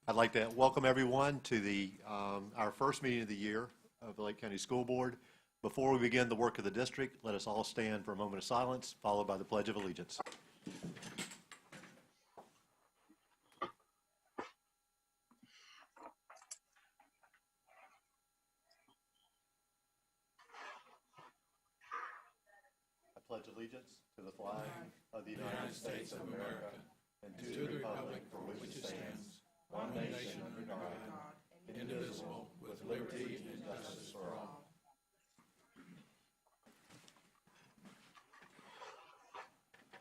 I'd like to welcome everyone to our first meeting of the year of the Lake County School Board. Before we begin the work of the district, let us all stand for a moment of silence, followed by the Pledge of Allegiance. I pledge allegiance to the flag of the United States of America and to the republic for which it stands, one nation under God, indivisible, with liberty and justice for all.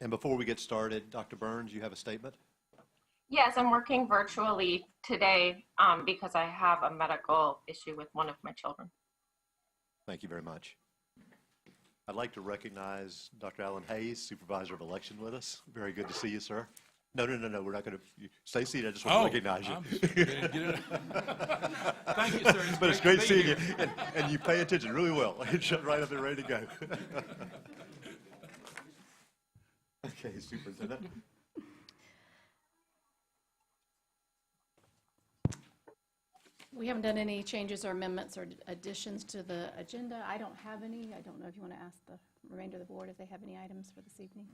And before we get started, Dr. Burns, you have a statement? Yes, I'm working virtually today because I have a medical issue with one of my children. Thank you very much. I'd like to recognize Dr. Alan Hayes, Supervisor of Election, with us. Very good to see you, sir. No, we're not going to stay seated. I just want to recognize you. Thank you, sir. But it's great seeing you, and you pay attention really well. You're right up there ready to go. Okay, Superintendent. We haven't done any changes or amendments or additions to the agenda. I don't have any. I don't know if you want to ask the remainder of the board if they have any items for this evening.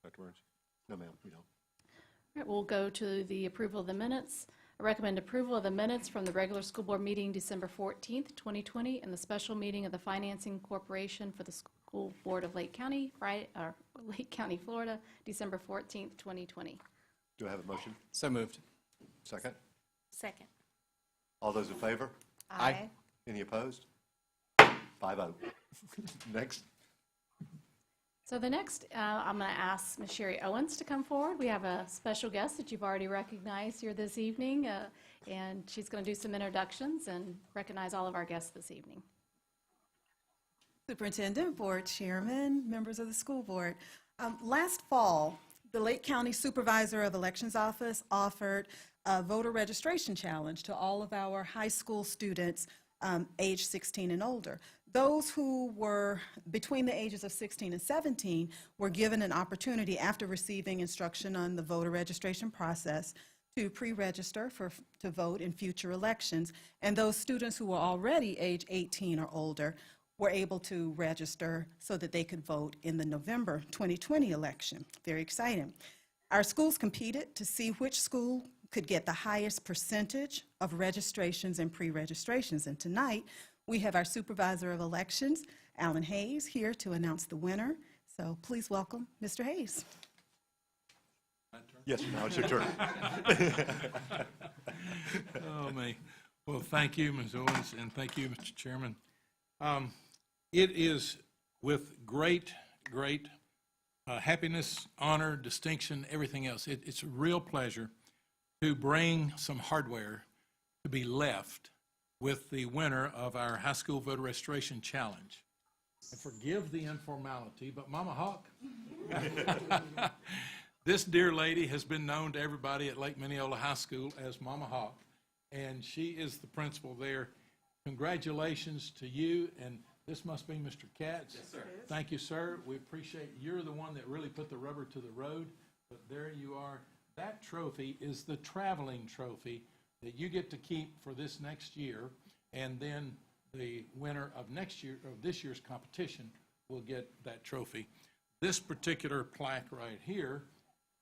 Dr. Burns? No, ma'am, we don't. All right, we'll go to the approval of the minutes. I recommend approval of the minutes from the regular school board meeting December 14th, 2020, and the special meeting of the Financing Corporation for the School Board of Lake County, Lake County, Florida, December 14th, 2020. Do I have a motion? So moved. Second? Second. All those in favor? Aye. Any opposed? 5-0. Next. So the next, I'm going to ask Ms. Sherry Owens to come forward. We have a special guest that you've already recognized here this evening, and she's going to do some introductions and recognize all of our guests this evening. Superintendent, Board Chairman, members of the school board. Last fall, the Lake County Supervisor of Elections Office offered a voter registration challenge to all of our high school students age 16 and older. Those who were between the ages of 16 and 17 were given an opportunity after receiving instruction on the voter registration process to pre-register to vote in future elections. And those students who were already age 18 or older were able to register so that they could vote in the November 2020 election. Very exciting. Our schools competed to see which school could get the highest percentage of registrations and pre-registrations. And tonight, we have our Supervisor of Elections, Alan Hayes, here to announce the winner. So please welcome Mr. Hayes. Yes, now it's your turn. Oh, me. Well, thank you, Ms. Owens, and thank you, Mr. Chairman. It is with great happiness, honor, distinction, everything else. It's a real pleasure to bring some hardware to be left with the winner of our high school voter registration challenge. And forgive the informality, but Mama Hawk, this dear lady has been known to everybody at Lake Mineola High School as Mama Hawk, and she is the principal there. Congratulations to you, and this must be Mr. Katz. Yes, sir. Thank you, sir. We appreciate you're the one that really put the rubber to the road, but there you are. That trophy is the traveling trophy that you get to keep for this next year, and then the winner of this year's competition will get that trophy. This particular plaque right here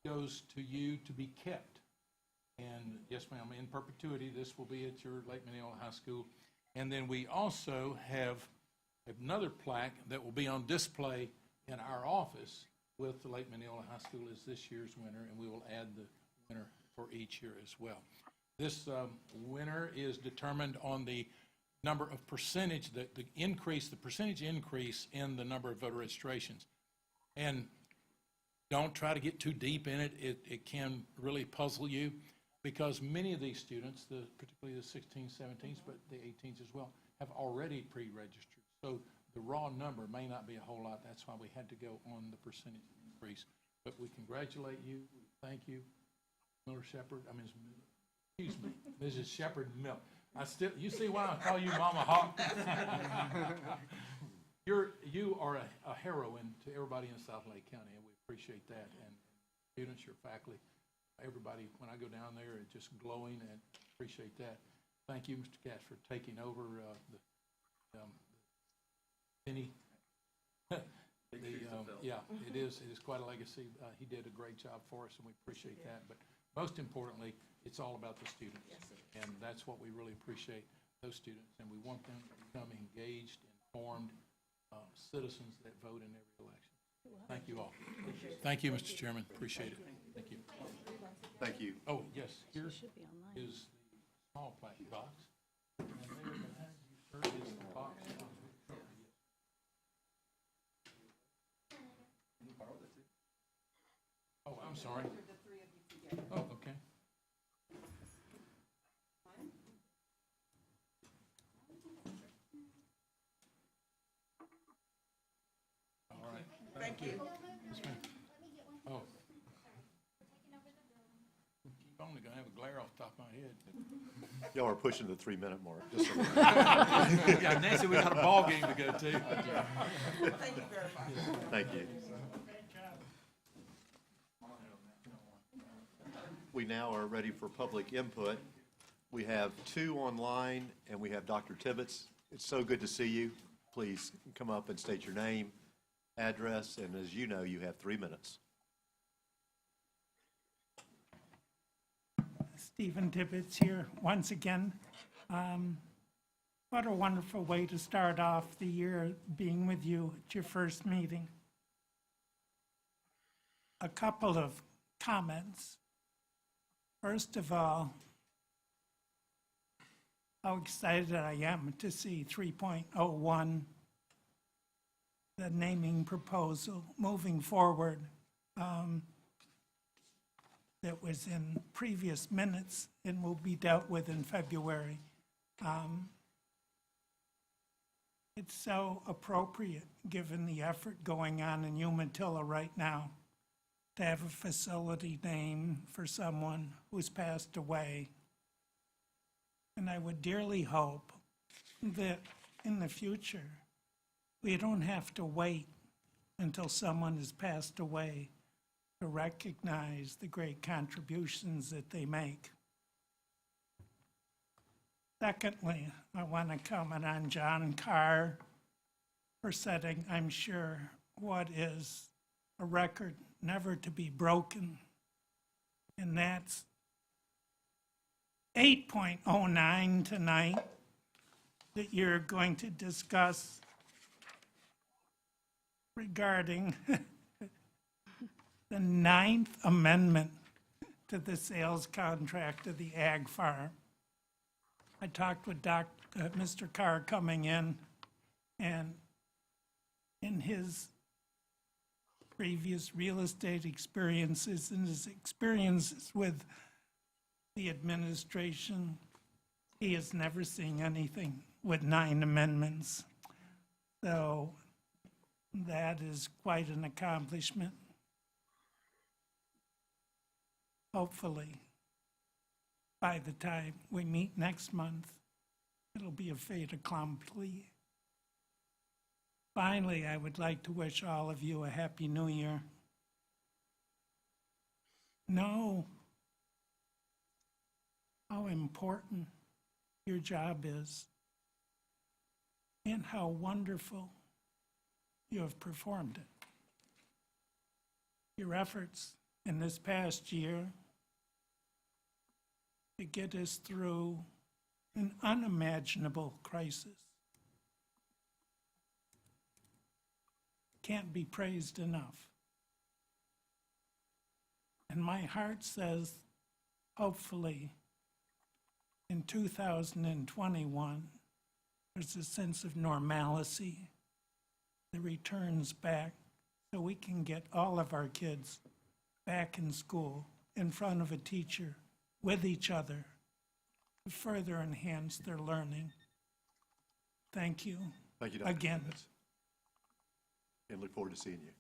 goes to you to be kept. And yes, ma'am, in perpetuity, this will be at your Lake Mineola High School. And then we also have another plaque that will be on display in our office with the Lake Mineola High School as this year's winner, and we will add the winner for each year as well. This winner is determined on the number of percentage, the percentage increase in the number of voter registrations. And don't try to get too deep in it. It can really puzzle you because many of these students, particularly the 16s, 17s, but the 18s as well, have already pre-registered. So the raw number may not be a whole lot. That's why we had to go on the percentage increase. But we congratulate you. Thank you, Mrs. Shepard Mill. You see why I call you Mama Hawk? You are a heroine to everybody in South Lake County, and we appreciate that. And students, your faculty, everybody, when I go down there, it's just glowing, and appreciate that. Thank you, Mr. Katz, for taking over Penny. Yeah, it is quite a legacy. He did a great job for us, and we appreciate that. But most importantly, it's all about the students. And that's what we really appreciate, those students. And we want them to become engaged, informed citizens that vote in every election. Thank you all. Thank you, Mr. Chairman. Appreciate it. Thank you. Thank you. Oh, yes, here Should be online. is the small plastic box. And there behind you, sir, is the box. Oh, I'm sorry. Oh, okay. All right. Thank you. Yes, ma'am. Oh. Keep only gonna have a glare off the top of my head. Y'all are pushing the 3-minute mark. Just so Yeah, Nancy, we got a ball game to go to. Thank you very much. Thank you. We now are ready for public input. We have 2 online, and we have Dr. Tibbetts. It's so good to see you. Please come up and state your name, address, and as you know, you have 3 minutes. Stephen Tibbetts here once again. What a wonderful way to start off the year, being with you at your first meeting. A couple of comments. First of all, how excited I am to see 3.01, the naming proposal, moving forward. That was in previous minutes and will be dealt with in February. It's so appropriate, given the effort going on in Umatilla right now, to have a facility named for someone who's passed away. And I would dearly hope that in the future, we don't have to wait until someone has passed away to recognize the great contributions that they make. Secondly, I want to comment on John Carr for setting, I'm sure, what is a record never to be broken, and that's 8.09 tonight that you're going to discuss regarding the 9th Amendment to the sales contract of the ag farm. I talked with Mr. Carr coming in, and in his previous real estate experiences and his experiences with the administration, he has never seen anything with 9 amendments. So that is quite an accomplishment. Hopefully, by the time we meet next month, it'll be a fait accompli. Finally, I would like to wish all of you a Happy New Year. Know how important your job is and how wonderful you have performed it. Your efforts in this past year to get us through an unimaginable crisis can't be praised enough. And my heart says, hopefully, in 2021, there's a sense of normalcy that returns back so we can get all of our kids back in school, in front of a teacher, with each other, to further enhance their learning. Thank you. Thank you, Dr. Again. Tibbetts. And look forward to seeing you.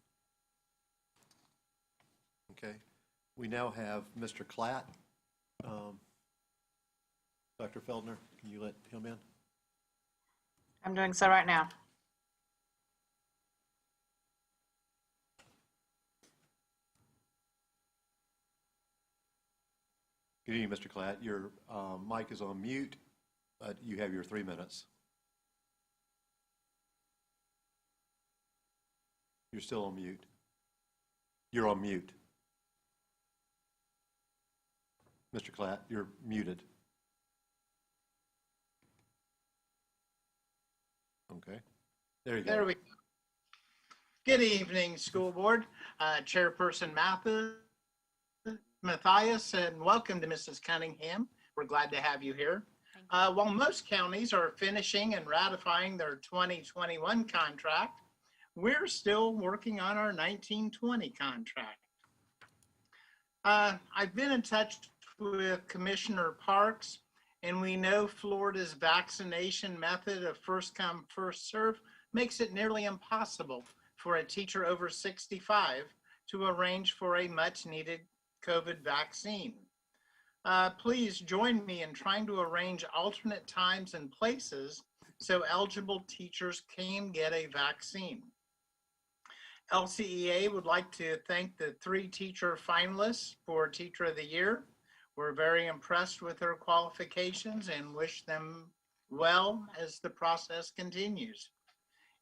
Okay. We now have Mr. Klatt. Dr. Feldner, can you let him in? I'm doing so right now. Good evening, Mr. Klatt. Your mic is on mute. You have your 3 minutes. You're still on mute. You're on mute. Mr. Klatt, you're muted. Okay. There you go. There we go. Good evening, School Board. Chairperson Matthias, and welcome to Mrs. Cunningham. We're glad to have you here. While most counties are finishing and ratifying their 2021 contract, we're still working on our 1920 contract. I've been in touch with Commissioner Parks, and we know Florida's vaccination method of first come, first serve makes it nearly impossible for a teacher over 65 to arrange for a much needed COVID vaccine. Please join me in trying to arrange alternate times and places so eligible teachers can get a vaccine. LCEA would like to thank the 3 teacher finalists for Teacher of the Year. We're very impressed with their qualifications and wish them well as the process continues.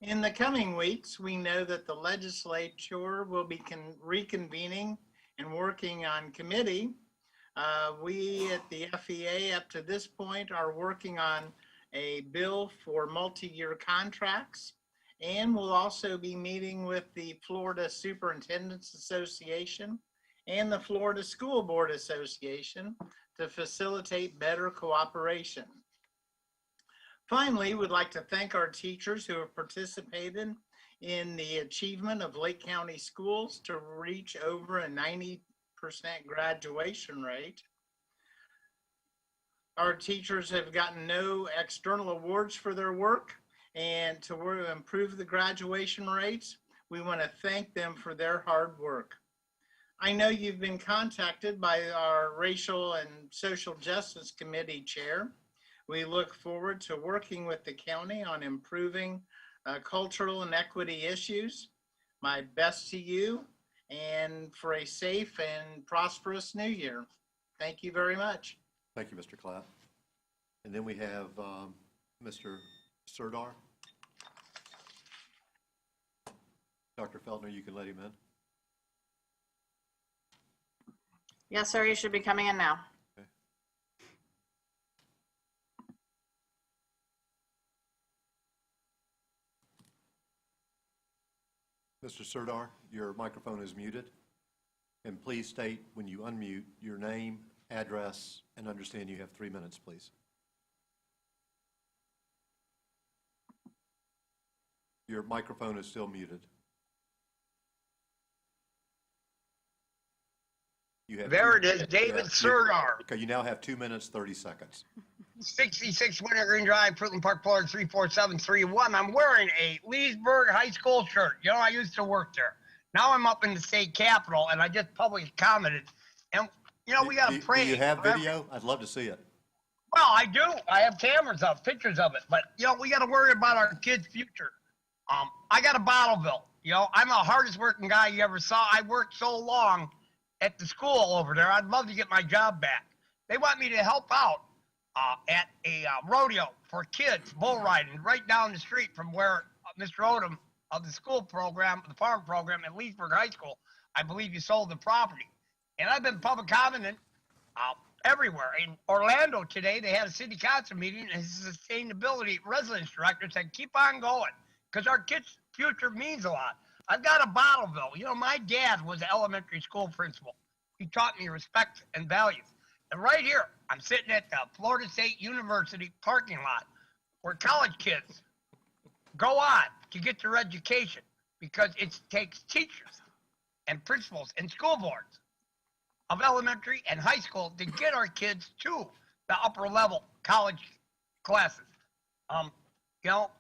In the coming weeks, we know that the legislature will be reconvening and working on committee. We at the FEA up to this point are working on a bill for multi-year contracts, and we'll also be meeting with the Florida Superintendents Association and the Florida School Board Association to facilitate better cooperation. Finally, we'd like to thank our teachers who have participated in the achievement of Lake County schools to reach over a 90% graduation rate. Our teachers have gotten no external awards for their work, and to improve the graduation rates, we want to thank them for their hard work. I know you've been contacted by our Racial and Social Justice Committee Chair. We look forward to working with the county on improving cultural and equity issues. My best to you, and for a safe and prosperous new year. Thank you very much. Thank you, Mr. Klatt. And then we have Mr. Serdar. Dr. Feltner, you can let him in. Yes, sir, you should be coming in now. Okay. Mr. Serdar, your microphone is muted. And please state when you unmute your name, address, and understand you have 3 minutes, please. Your microphone is still muted. There it is, David Serdar. Okay, you now have 2 minutes, 30 seconds. 66 Winter Green Drive, Fruitland Park, Florida 34731. I'm wearing a Leesburg High School shirt. You know, I used to work there. Now I'm up in the state capitol, and I just publicly commented. And, you know, we got to pray. Do you have video? I'd love to see it. Well, I do. I have cameras up, pictures of it. But, you know, we got to worry about our kids' future. I got a Bottleville. You know, I'm the hardest working guy you ever saw. I worked so long at the school over there. I'd love to get my job back. They want me to help out at a rodeo for kids, bull riding, right down the street from where Mr. Odom of the school program, the farm program at Leesburg High School, I believe you sold the property. And I've been public commenting everywhere. In Orlando today, they had a city council meeting, and his sustainability residence director said, keep on going, because our kids' future means a lot. I've got a Bottleville. You know, my dad was an elementary school principal. He taught me respect and values. And right here, I'm sitting at the Florida State University parking lot where college kids go on to get their education, because it takes teachers and principals and school boards of elementary and high school to get our kids to the upper level college classes. You know,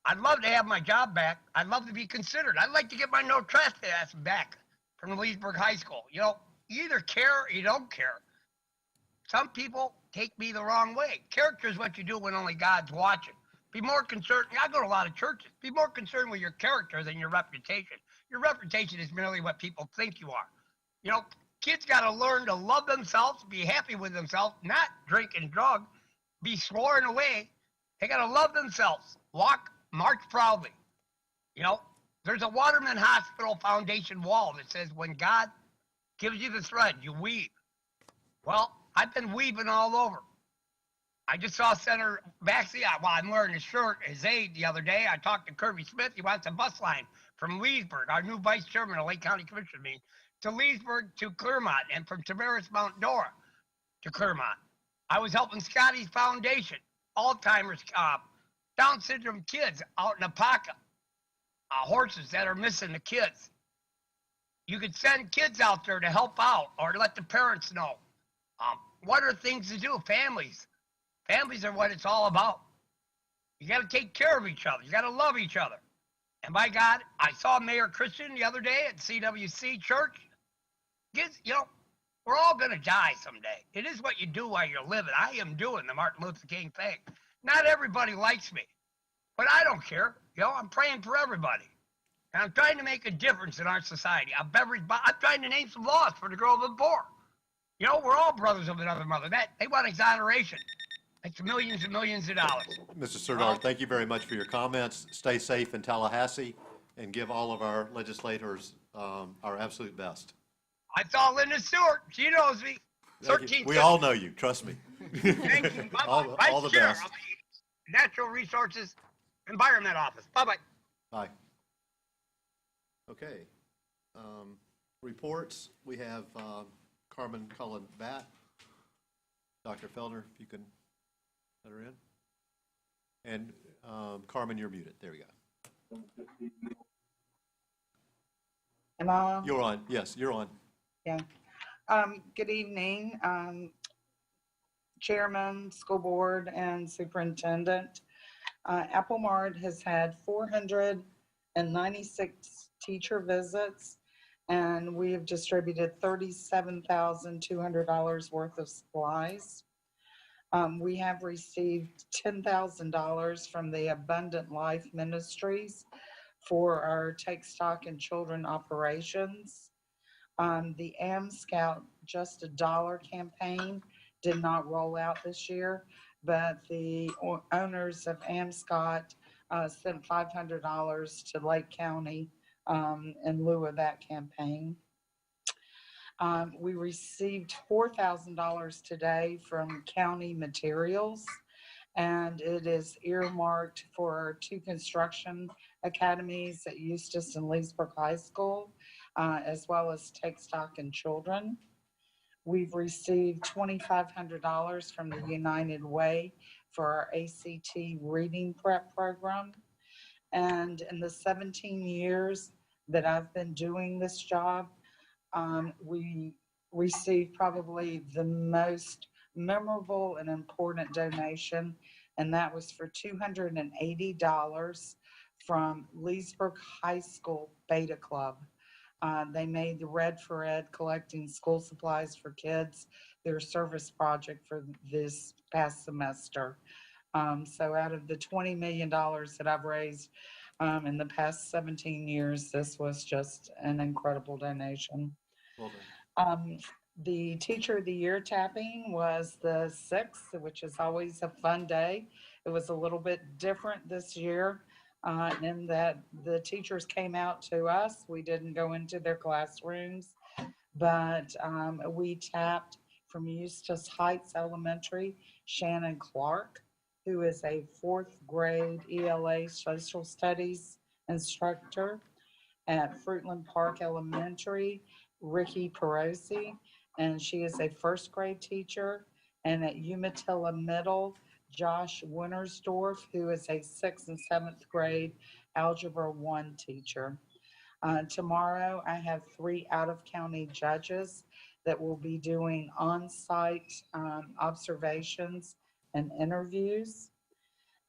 I'd love to have my job back. I'd love to be considered. I'd like to get my no trespass back from Leesburg High School. You know, you either care or you don't care. Some people take me the wrong way. Character is what you do when only God's watching. Be more concerned. I go to a lot of churches. Be more concerned with your character than your reputation. Your reputation is merely what people think you are. You know, Kids got to learn to love themselves, be happy with themselves, not drink and drug, be sworn away. They got to love themselves, walk, march proudly. You know, there's a Waterman Hospital Foundation wall that says, when God gives you the thread, you weave. Well, I've been weaving all over. I just saw Senator Baxley, while I'm wearing his shirt, his aide the other day. I talked to Kirby Smith. He wants a bus line from Leesburg, our new vice chairman of Lake County Commission meeting, to Leesburg to Clermont, and from Tavares Mount Dora to Clermont. I was helping Scotty's Foundation, Alzheimer's, Down syndrome kids out in Apaca, horses that are missing the kids. You could send kids out there to help out or to let the parents know. What are things to do? Families. Families are what it's all about. You got to take care of each other. You got to love each other. And by God, I saw Mayor Christian the other day at CWC Church. Kids, you know, we're all going to die someday. It is what you do while you're living. I am doing the Martin Luther King thing. Not everybody likes me, but I don't care. You know, I'm praying for everybody. And I'm trying to make a difference in our society. I'm trying to name some laws for the girls and poor. You know, we're all brothers of another mother. They want exoneration. It's millions and millions of dollars. Mr. Serdar, thank you very much for your comments. Stay safe in Tallahassee and give all of our legislators our absolute best. I saw Linda Stewart. She knows me. We all know you, trust me. Thank you. Bye-bye. All the Vice Chair best. of the Natural Resources Environment Office. Bye-bye. Bye. Okay. Reports, we have Carmen Cullen Batt. Dr. Feldner, if you can let her in. And Carmen, you're muted. There we go. Am I on? You're on. Yes, you're on. Yeah. Good evening, Chairman, School Board, and Superintendent. Apple Mart has had 496 teacher visits, and we have distributed $37,200 worth of supplies. We have received $10,000 from the Abundant Life Ministries for our Take Stock in Children operations. The Am Scout Just a Dollar campaign did not roll out this year, but the owners of Am Scout sent $500 to Lake County in lieu of that campaign. We received $4,000 today from county materials, and it is earmarked for our 2 construction academies at Eustis and Leesburg High School, as well as Take Stock in Children. We've received $2,500 from the United Way for our ACT reading prep program. And in the 17 years that I've been doing this job, we received probably the most memorable and important donation, and that was for $280 from Leesburg High School Beta Club. They made the Red for Ed collecting school supplies for kids their service project for this past semester. So out of the $20 million that I've raised in the past 17 years, this was just an incredible donation. Well done. The Teacher of the Year tapping was the 6th, which is always a fun day. It was a little bit different this year in that the teachers came out to us. We didn't go into their classrooms, but we tapped from Eustis Heights Elementary, Shannon Clark, who is a 4th grade ELA social studies instructor. At Fruitland Park Elementary, Ricky Perosi, and she is a 1st grade teacher. And at Umatilla Middle, Josh Wintersdorf, who is a 6th and 7th grade Algebra 1 teacher. Tomorrow, I have 3 out-of-county judges that will be doing on-site observations and interviews.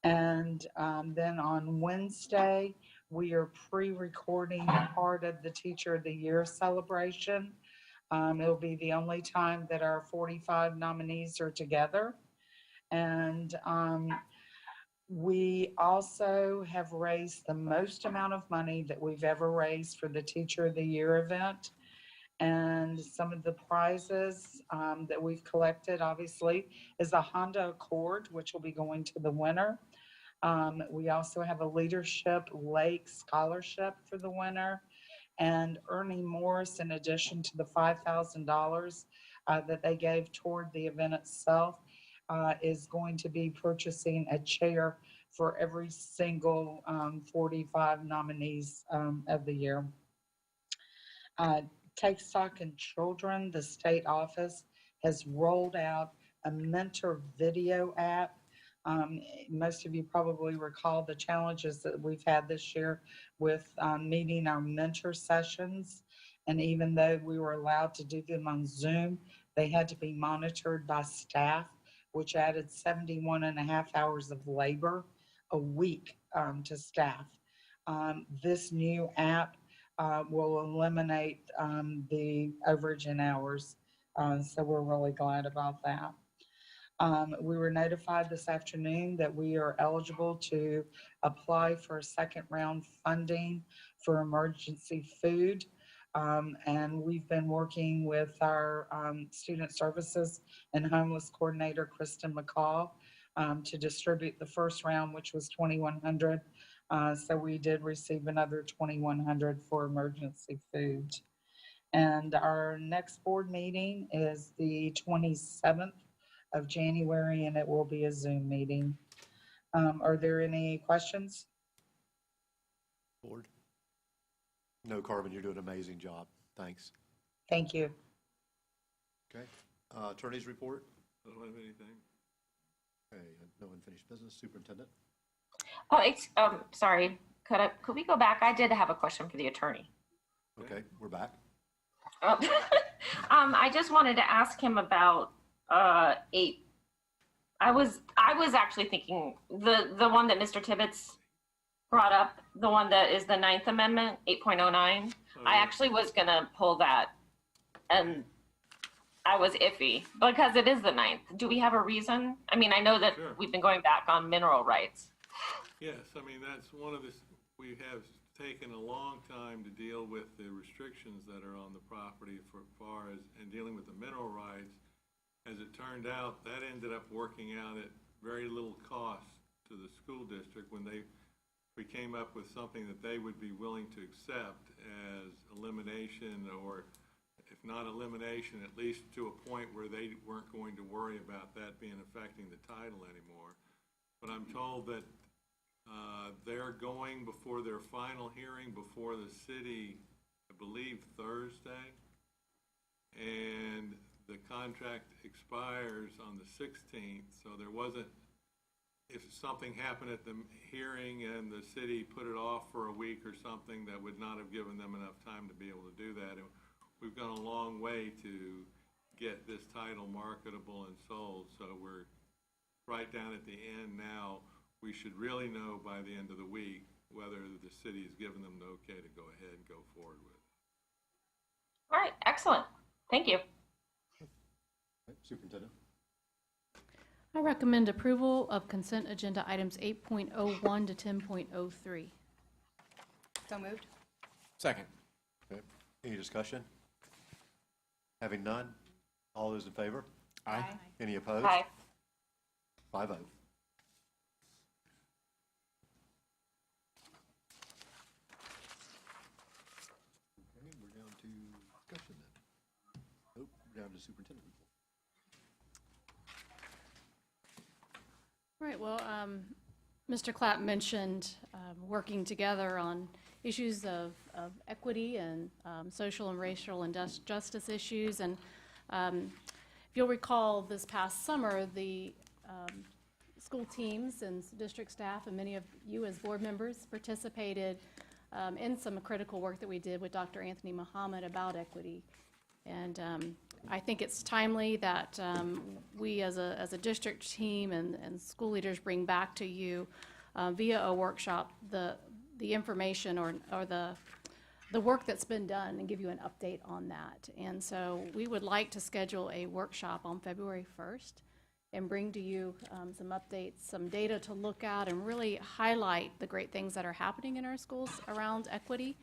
And then on Wednesday, we are pre-recording part of the Teacher of the Year celebration. It'll be the only time that our 45 nominees are together. And we also have raised the most amount of money that we've ever raised for the Teacher of the Year event. And some of the prizes that we've collected, obviously, is a Honda Accord, which will be going to the winner. We also have a Leadership Lake Scholarship for the winner. And Ernie Morris, in addition to the $5,000 that they gave toward the event itself, is going to be purchasing a chair for every single 45 nominees of the year. Take Stock in Children, the state office has rolled out a mentor video app. Most of you probably recall the challenges that we've had this year with meeting our mentor sessions. And even though we were allowed to do them on Zoom, they had to be monitored by staff, which added 71 and a half hours of labor a week to staff. This new app will eliminate the overage in hours. So we're really glad about that. We were notified this afternoon that we are eligible to apply for a second round funding for emergency food. And we've been working with our student services and homeless coordinator, Kristen McCall, to distribute the first round, which was 2,100. So we did receive another 2,100 for emergency food. And our next board meeting is the 27th of January, and it will be a Zoom meeting. Are there any questions? Board? No, Carmen, you're doing an amazing job. Thanks. Thank you. Okay. Attorney's report? I don't have anything. Okay, no unfinished business. Superintendent? Oh, sorry. Could we go back? I did have a question for the attorney. Okay, we're back. Oh. I just wanted to ask him about 8. I was actually thinking the one that Mr. Tibbetts brought up, the one that is the 9th Amendment, 8.09. I actually was gonna pull that, and I was iffy because it is the 9th. Do we have a reason? I mean, I know that Sure. we've been going back on mineral rights. Yes, I mean, that's one of the, we have taken a long time to deal with the restrictions that are on the property for far as, and dealing with the mineral rights. As it turned out, that ended up working out at very little cost to the school district when we came up with something that they would be willing to accept as elimination, or if not elimination, at least to a point where they weren't going to worry about that being affecting the title anymore. But I'm told that they're going before their final hearing before the city, I believe Thursday, and the contract expires on the 16th, so there wasn't, if something happened at the hearing and the city put it off for a week or something, that would not have given them enough time to be able to do that. And we've gone a long way to get this title marketable and sold, so we're right down at the end now. We should really know by the end of the week whether the city has given them the okay to go ahead and go forward with it. All right, excellent. Thank you. Okay, Superintendent? I recommend approval of consent agenda items 8.01 to 10.03. So moved. Second. Okay. Any discussion? Having none, all those in favor? Aye. Any opposed? Hi. 5-0. Okay, we're down to discussion then. Nope, we're down to superintendent report. All right, well, Mr. Clapp mentioned working together on issues of equity and social and racial and justice issues. And if you'll recall, this past summer, the school teams and district staff and many of you as board members participated in some critical work that we did with Dr. Anthony Muhammad about equity. And I think it's timely that we as a district team and school leaders bring back to you via a workshop the information or the work that's been done and give you an update on that. And so we would like to schedule a workshop on February 1st and bring to you some updates, some data to look at, and really highlight the great things that are happening in our schools around equity.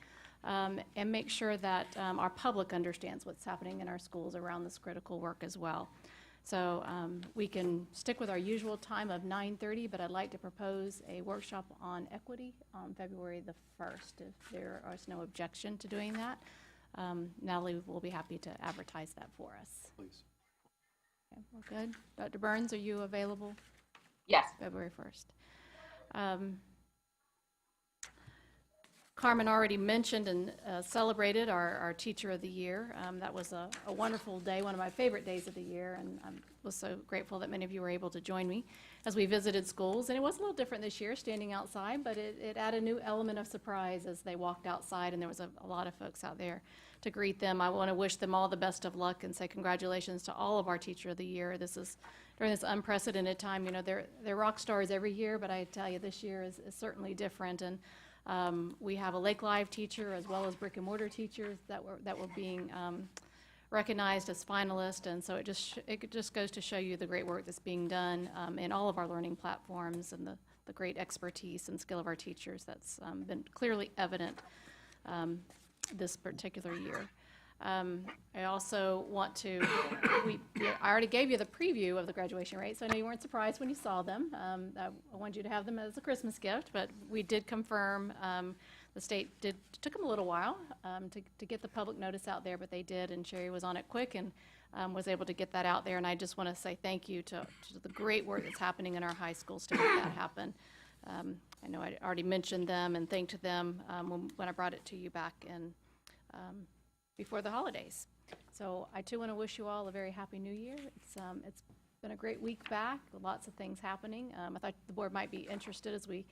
and make sure that our public understands what's happening in our schools around this critical work as well. So we can stick with our usual time of 9:30, but I'd like to propose a workshop on equity on February the 1st, if there is no objection to doing that. Natalie will be happy to advertise that for us. Please. Okay, we're good. Dr. Burns, are you available? Yes. February 1st. Carmen already mentioned and celebrated our Teacher of the Year. That was a wonderful day, one of my favorite days of the year, and I was so grateful that many of you were able to join me as we visited schools. And it was a little different this year, standing outside, but it added a new element of surprise as they walked outside, and there was a lot of folks out there to greet them. I want to wish them all the best of luck and say congratulations to all of our Teacher of the Year. This is during this unprecedented time. You know, they're rock stars every year, but I tell you, this year is certainly different. And we have a Lake Live teacher as well as brick and mortar teachers that were being recognized as finalists, and so it just goes to show you the great work that's being done in all of our learning platforms and the great expertise and skill of our teachers that's been clearly evident this particular year. I also want to, I already gave you the preview of the graduation rate, so I know you weren't surprised when you saw them. I wanted you to have them as a Christmas gift, but we did confirm, the state took them a little while to get the public notice out there, but they did, and Sherry was on it quick and was able to get that out there. And I just want to say thank you to the great work that's happening in our high schools to make that happen. I know I already mentioned them and thanked them when I brought it to you back in before the holidays. So I too want to wish you all a very happy new year. It's been a great week back, lots of things happening. I thought the board might be interested as we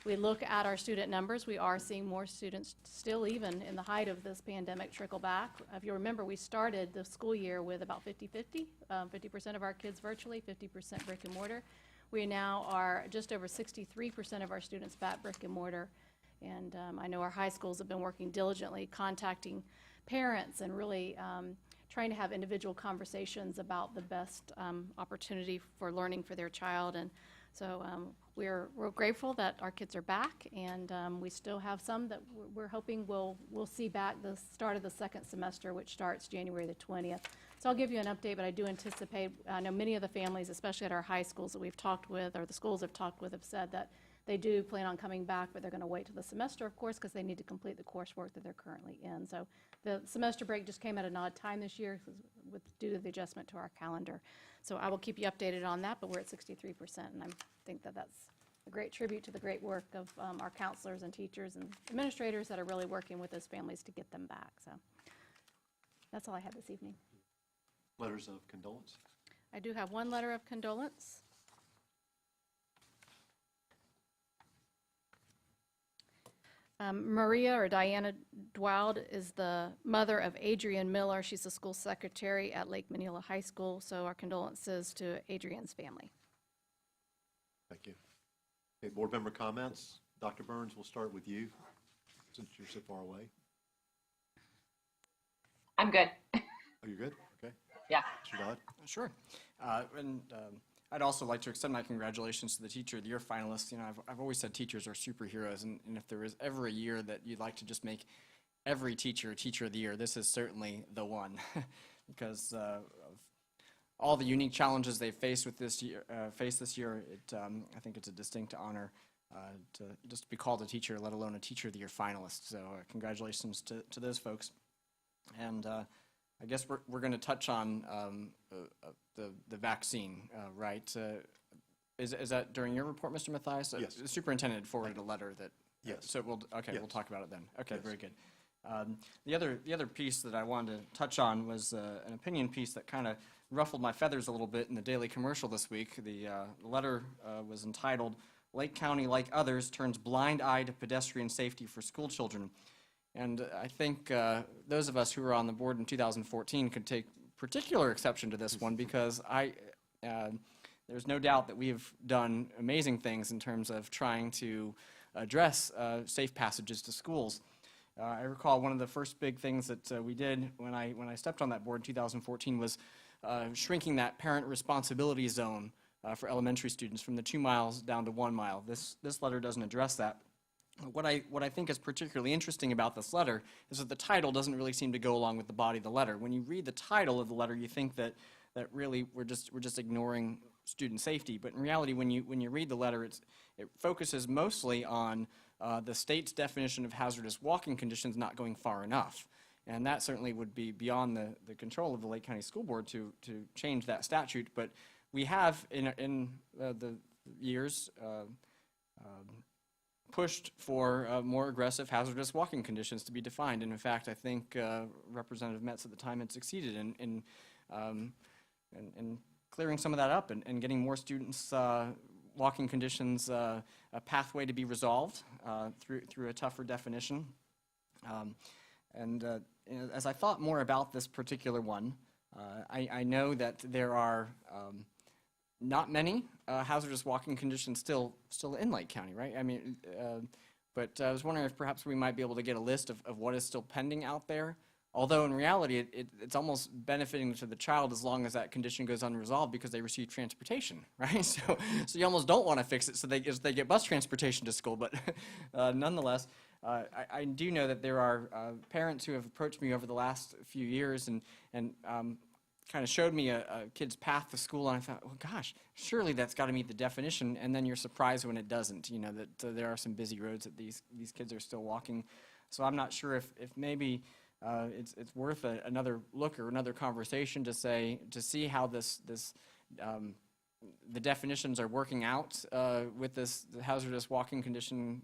look at our student numbers. We are seeing more students still, even in the height of this pandemic, trickle back. If you remember, we started the school year with about 50-50, 50% of our kids virtually, 50% brick and mortar. We now are just over 63% of our students back brick and mortar. And I know our high schools have been working diligently, contacting parents and really trying to have individual conversations about the best opportunity for learning for their child. And so we're grateful that our kids are back, and we still have some that we're hoping we'll see back the start of the second semester, which starts January the 20th. So I'll give you an update, but I do anticipate, I know many of the families, especially at our high schools that we've talked with, or the schools have talked with, have said that they do plan on coming back, but they're going to wait till the semester, of course, because they need to complete the coursework that they're currently in. So the semester break just came at an odd time this year due to the adjustment to our calendar. So I will keep you updated on that, but we're at 63%, and I think that that's a great tribute to the great work of our counselors and teachers and administrators that are really working with those families to get them back. So that's all I have this evening. Letters of condolence. I do have one letter of condolence. Maria, or Diana Dwald, is the mother of Adrian Miller. She's the school secretary at Lake Minneola High School, so our condolences to Adrian's family. Thank you. Okay, board member comments. Dr. Burns, we'll start with you since you're so far away. I'm good. Oh, you're good? Okay. Yeah. Mr. Dodd? Sure. I'd also like to extend my congratulations to the Teacher of the Year finalists. You know, I've always said teachers are superheroes, and if there is ever a year that you'd like to just make every teacher Teacher of the Year, this is certainly the one, because of all the unique challenges they faced this year. I think it's a distinct honor to just be called a teacher, let alone a Teacher of the Year finalist. So congratulations to those folks. And I guess we're going to touch on the vaccine, right? Is that during your report, Mr. Mathias? Yes. The superintendent forwarded a letter that. Yes. So we'll Yes. We'll talk about it then. Okay, Yes. very good. The other piece that I wanted to touch on was an opinion piece that kind of ruffled my feathers a little bit in the Daily Commercial this week. The letter was entitled, "Lake County, like others, turns blind eye to pedestrian safety for school children." And I think those of us who were on the board in 2014 could take particular exception to this one, because there's no doubt that we have done amazing things in terms of trying to address safe passages to schools. I recall one of the first big things that we did when I stepped on that board in 2014 was shrinking that parent responsibility zone for elementary students from the 2 miles down to 1 mile. This letter doesn't address that. What I think is particularly interesting about this letter is that the title doesn't really seem to go along with the body of the letter. When you read the title of the letter, you think that really we're just ignoring student safety. But in reality, when you read the letter, it focuses mostly on the state's definition of hazardous walking conditions not going far enough. And that certainly would be beyond the control of the Lake County School Board to change that statute. But we have, in the years, pushed for more aggressive hazardous walking conditions to be defined. And in fact, I think Representative Metz at the time had succeeded in clearing some of that up and getting more students' walking conditions a pathway to be resolved through a tougher definition. As I thought more about this particular one, I know that there are not many hazardous walking conditions still in Lake County, right? I mean, but I was wondering if perhaps we might be able to get a list of what is still pending out there. Although in reality, it's almost benefiting to the child as long as that condition goes unresolved because they receive transportation, right? So you almost don't want to fix it so they get bus transportation to school. But nonetheless, I do know that there are parents who have approached me over the last few years and kind of showed me a kid's path to school, and I thought, well, gosh, surely that's got to meet the definition. And then you're surprised when it doesn't. You know that there are some busy roads that these kids are still walking. So I'm not sure if maybe it's worth another look or another conversation to see how the definitions are working out with the hazardous walking condition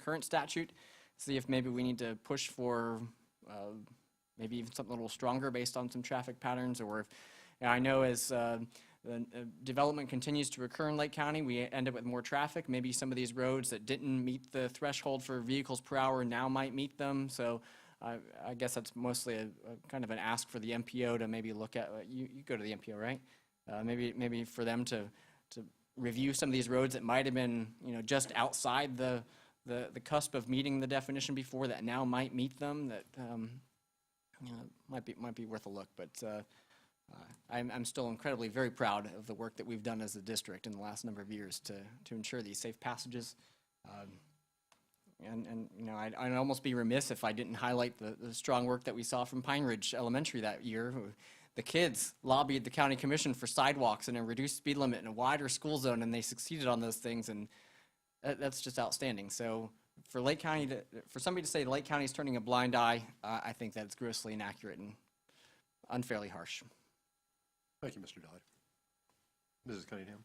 current statute. See if maybe we need to push for maybe even something a little stronger based on some traffic patterns, or if I know as the development continues to occur in Lake County, we end up with more traffic. Maybe some of these roads that didn't meet the threshold for vehicles per hour now might meet them. So I guess that's mostly a kind of an ask for the MPO to maybe look at. You go to the MPO, right? Maybe for them to review some of these roads that might have been just outside the cusp of meeting the definition before that now might meet them. That might be worth a look. But I'm still incredibly very proud of the work that we've done as a district in the last number of years to ensure these safe passages. I'd almost be remiss if I didn't highlight the strong work that we saw from Pine Ridge Elementary that year. The kids lobbied the county commission for sidewalks and a reduced speed limit and a wider school zone, and they succeeded on those things, and that's just outstanding. So for Lake County for somebody to say Lake County is turning a blind eye, I think that's grossly inaccurate and unfairly harsh. Thank you, Mr. Dodd. Mrs. Cunningham.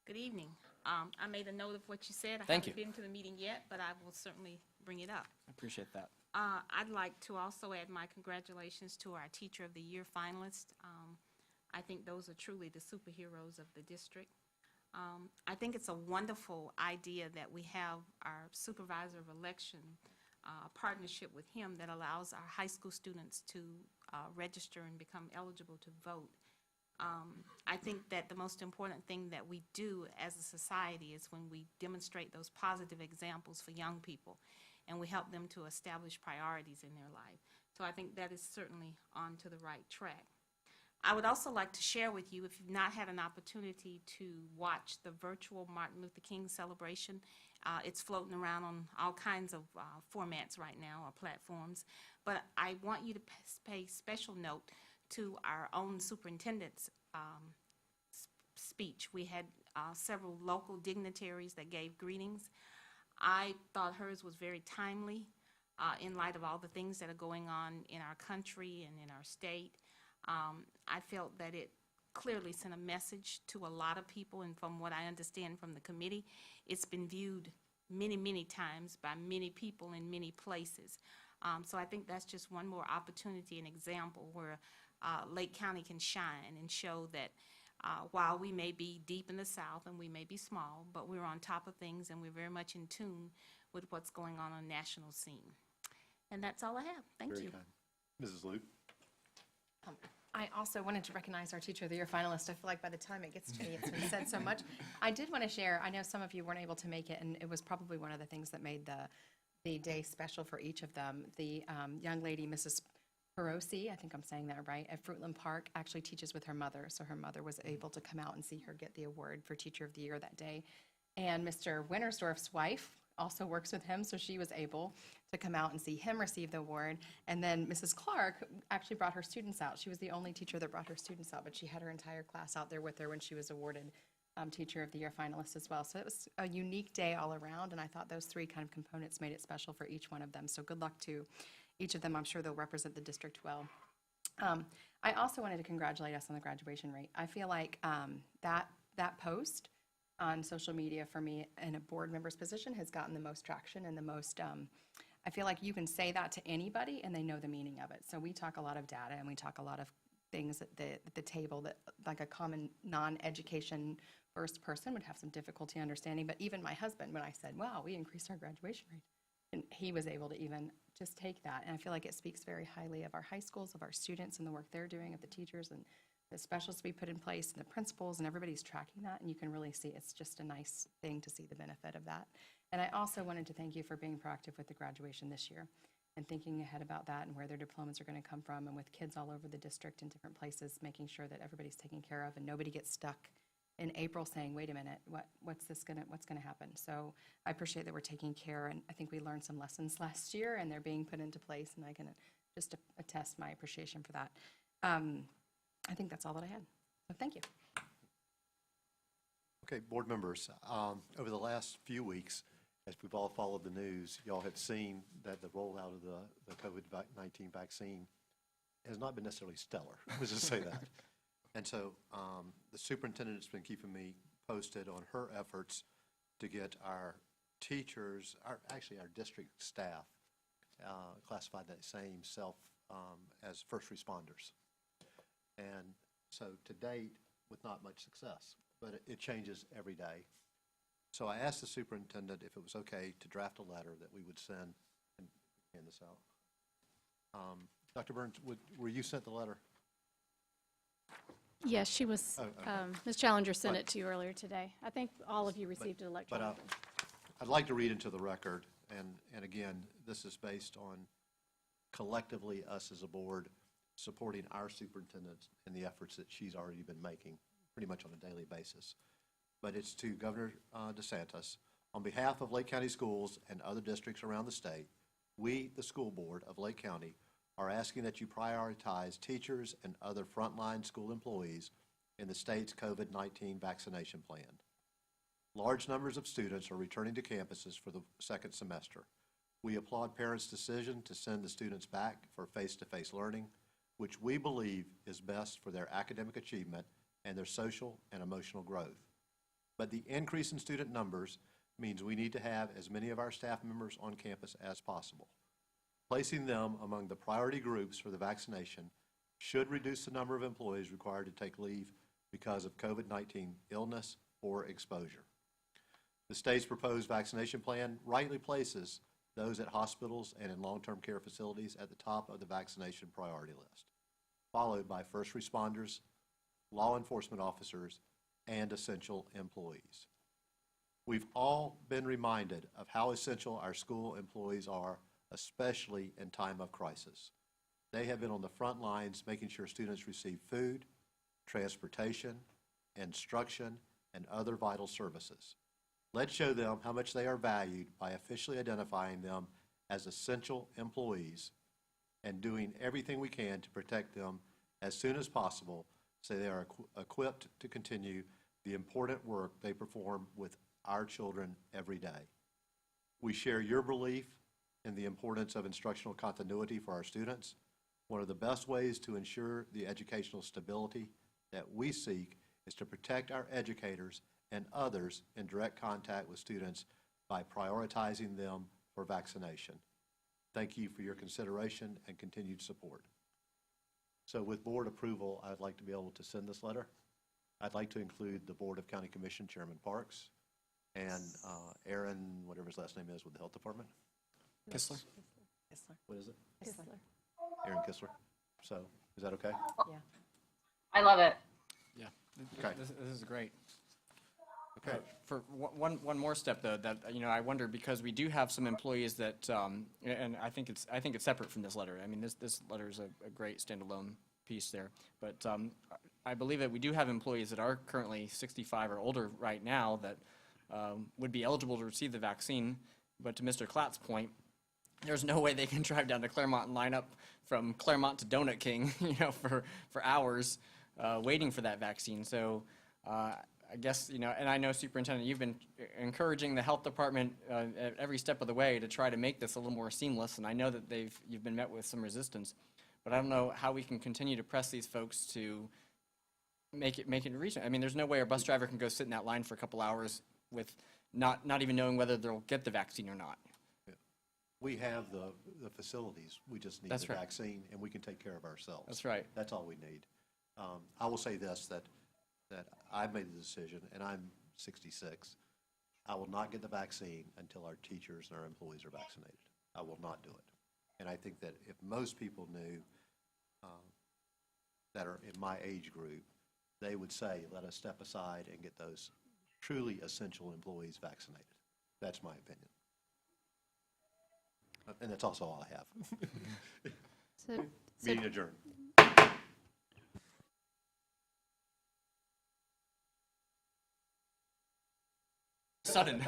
Good evening. I made a note of what you said. I Thank haven't you. been to the meeting yet, but I will certainly bring it up. I appreciate that. I'd like to also add my congratulations to our Teacher of the Year finalists. I think those are truly the superheroes of the district. I think it's a wonderful idea that we have our Supervisor of Election partnership with him that allows our high school students to register and become eligible to vote. I think that the most important thing that we do as a society is when we demonstrate those positive examples for young people and we help them to establish priorities in their life. So I think that is certainly on to the right track. I would also like to share with you, if you've not had an opportunity to watch the virtual Martin Luther King celebration, it's floating around on all kinds of formats right now, or platforms. But I want you to pay special note to our own superintendent's speech. We had several local dignitaries that gave greetings. I thought hers was very timely in light of all the things that are going on in our country and in our state. I felt that it clearly sent a message to a lot of people, and from what I understand from the committee, it's been viewed many, many times by many people in many places. So I think that's just one more opportunity and example where Lake County can shine and show that while we may be deep in the South and we may be small, but we're on top of things and we're very much in tune with what's going on a national scene. And that's all I have. Thank you. Very kind. Mrs. Luke. I also wanted to recognize our Teacher of the Year finalist. I feel like by the time it gets to me, it's been said so much. I did want to share, I know some of you weren't able to make it, and it was probably one of the things that made the day special for each of them. The young lady, Mrs. Perosi, I think I'm saying that right, at Fruitland Park, actually teaches with her mother, so her mother was able to come out and see her get the award for Teacher of the Year that day. And Mr. Wintersdorf's wife, also works with him, so she was able to come out and see him receive the award. And then Mrs. Clark actually brought her students out. She was the only teacher that brought her students out, but she had her entire class out there with her when she was awarded Teacher of the Year finalist as well. So it was a unique day all around, and I thought those three kind of components made it special for each one of them. So good luck to each of them. I'm sure they'll represent the district well. I also wanted to congratulate us on the graduation rate. I feel like that post on social media for me in a board member's position has gotten the most traction and the most, I feel like you can say that to anybody and they know the meaning of it. So we talk a lot of data and we talk a lot of things at the table that like a common non-education first person would have some difficulty understanding. But even my husband, when I said, wow, we increased our graduation rate, and he was able to even just take that. And I feel like it speaks very highly of our high schools, of our students and the work they're doing, of the teachers and the specialists we put in place and the principals, and everybody's tracking that. And you can really see it's just a nice thing to see the benefit of that. And I also wanted to thank you for being proactive with the graduation this year and thinking ahead about that and where their diplomas are going to come from, and with kids all over the district in different places, making sure that everybody's taken care of and nobody gets stuck in April saying, wait a minute, what's gonna happen? So I appreciate that we're taking care, and I think we learned some lessons last year and they're being put into place, and I can just attest my appreciation for that. I think that's all that I had. So thank you. Okay, board members, over the last few weeks, as we've all followed the news, y'all have seen that the rollout of the COVID-19 vaccine has not been necessarily stellar. Let's just say that. And so the superintendent has been keeping me posted on her efforts to get our teachers, our district staff, classified that same self as first responders. And so to date, with not much success, but it changes every day. So I asked the superintendent if it was okay to draft a letter that we would send and hand this out. Dr. Burns, were you sent the letter? Yes, she was, Ms. Challenger sent it to you earlier today. I think all of you received it electronically. But I'd like to read into the record, and again, this is based on collectively us as a board supporting our superintendent in the efforts that she's already been making pretty much on a daily basis. But it's to Governor DeSantis. On behalf of Lake County Schools and other districts around the state, we, the school board of Lake County, are asking that you prioritize teachers and other frontline school employees in the state's COVID-19 vaccination plan. Large numbers of students are returning to campuses for the second semester. We applaud parents' decision to send the students back for face-to-face learning, which we believe is best for their academic achievement and their social and emotional growth. But the increase in student numbers means we need to have as many of our staff members on campus as possible. Placing them among the priority groups for the vaccination should reduce the number of employees required to take leave because of COVID-19 illness or exposure. The state's proposed vaccination plan rightly places those at hospitals and in long-term care facilities at the top of the vaccination priority list, followed by first responders, law enforcement officers, and essential employees. We've all been reminded of how essential our school employees are, especially in time of crisis. They have been on the front lines making sure students receive food, transportation, instruction, and other vital services. Let's show them how much they are valued by officially identifying them as essential employees and doing everything we can to protect them as soon as possible so they are equipped to continue the important work they perform with our children every day. We share your belief in the importance of instructional continuity for our students. One of the best ways to ensure the educational stability that we seek is to protect our educators and others in direct contact with students by prioritizing them for vaccination. Thank you for your consideration and continued support. So with board approval, I'd like to be able to send this letter. I'd like to include the Board of County Commission Chairman Parks and Aaron, whatever his last name is with the Health Department. Kistler? What is it? Kistler. Aaron Kistler. So is that okay? Yeah. I love it. Yeah. Okay. This is great. Okay. For one more step, though, that I wonder, because we do have some employees that, and I think it's separate from this letter. I mean, this letter is a great standalone piece there, but I believe that we do have employees that are currently 65 or older right now that would be eligible to receive the vaccine, But to Mr. Klatt's point, there's no way they can drive down to Claremont and line up from Claremont to Donut King, for hours, waiting for that vaccine. So I guess, and I know, Superintendent, you've been encouraging the health department at every step of the way to try to make this a little more seamless, and I know that you've been met with some resistance, but I don't know how we can continue to press these folks to make it reasonable. I mean, there's no way a bus driver can go sit in that line for a couple hours with not even knowing whether they'll get the vaccine or not. We have the facilities. We just need That's the right. vaccine, and we can take care of ourselves. That's right. That's all we need. I will say this, that I've made the decision, and I'm 66. I will not get the vaccine until our teachers and our employees are vaccinated. I will not do it. And I think that if most people knew that are in my age group, they would say, let us step aside and get those truly essential employees vaccinated. That's my opinion. And that's also all I have. Meeting adjourned. Sudden.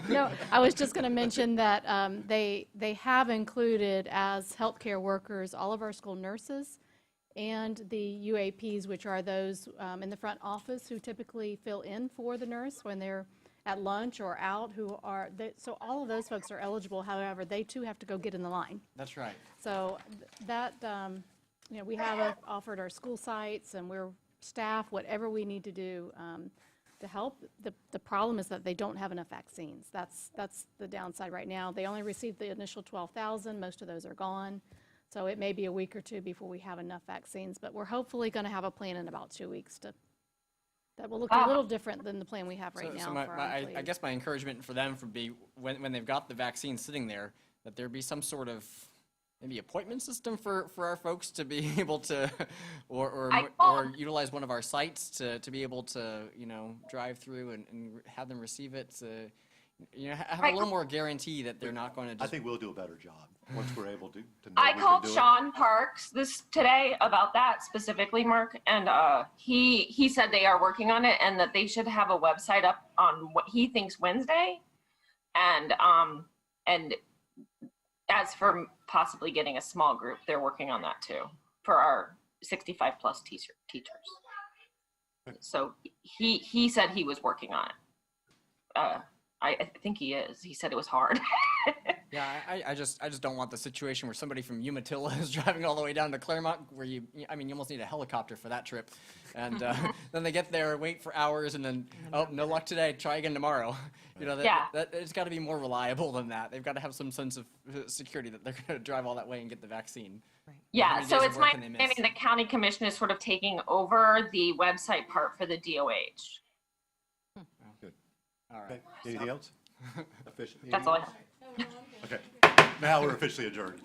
No, I was just going to mention that they have included as healthcare workers all of our school nurses and the UAPs, which are those in the front office who typically fill in for the nurse when they're at lunch or out, so all of those folks are eligible. However, they too have to go get in the line. That's right. So that, we have offered our school sites, and we're staff, whatever we need to do to help. The problem is that they don't have enough vaccines. That's the downside right now. They only received the initial 12,000. Most of those are gone. So it may be a week or two before we have enough vaccines, but we're hopefully going to have a plan in about 2 weeks that will look a little different than the plan we have right now for our employees. I guess my encouragement for them would be when they've got the vaccine sitting there, that there be some sort of maybe appointment system for our folks to be able to, or utilize one of our sites to be able to, drive through and have them receive it. Have a little more guarantee that they're not going to just... I think we'll do a better job once we're able to know I we can called do it. Sean Parks today about that specifically, Mark, and he said they are working on it and that they should have a website up on what he thinks Wednesday, and as for possibly getting a small group, they're working on that too for our 65 plus teachers. So he said he was working on it. I think he is. He said it was hard. Yeah, I just don't want the situation where somebody from Umatilla is driving all the way down to Claremont, where you almost need a helicopter for that trip, and then they get there, wait for hours, and then no luck today, try again tomorrow. That it's got to be more reliable than that. They've got to have some sense of security that they're going to drive all that way and get the vaccine. Yeah, so it's my understanding the county commission is sort of taking over the website part for the DOH. Good. All right. Okay. Anything else? That's all I have. Okay. Now we're officially adjourned.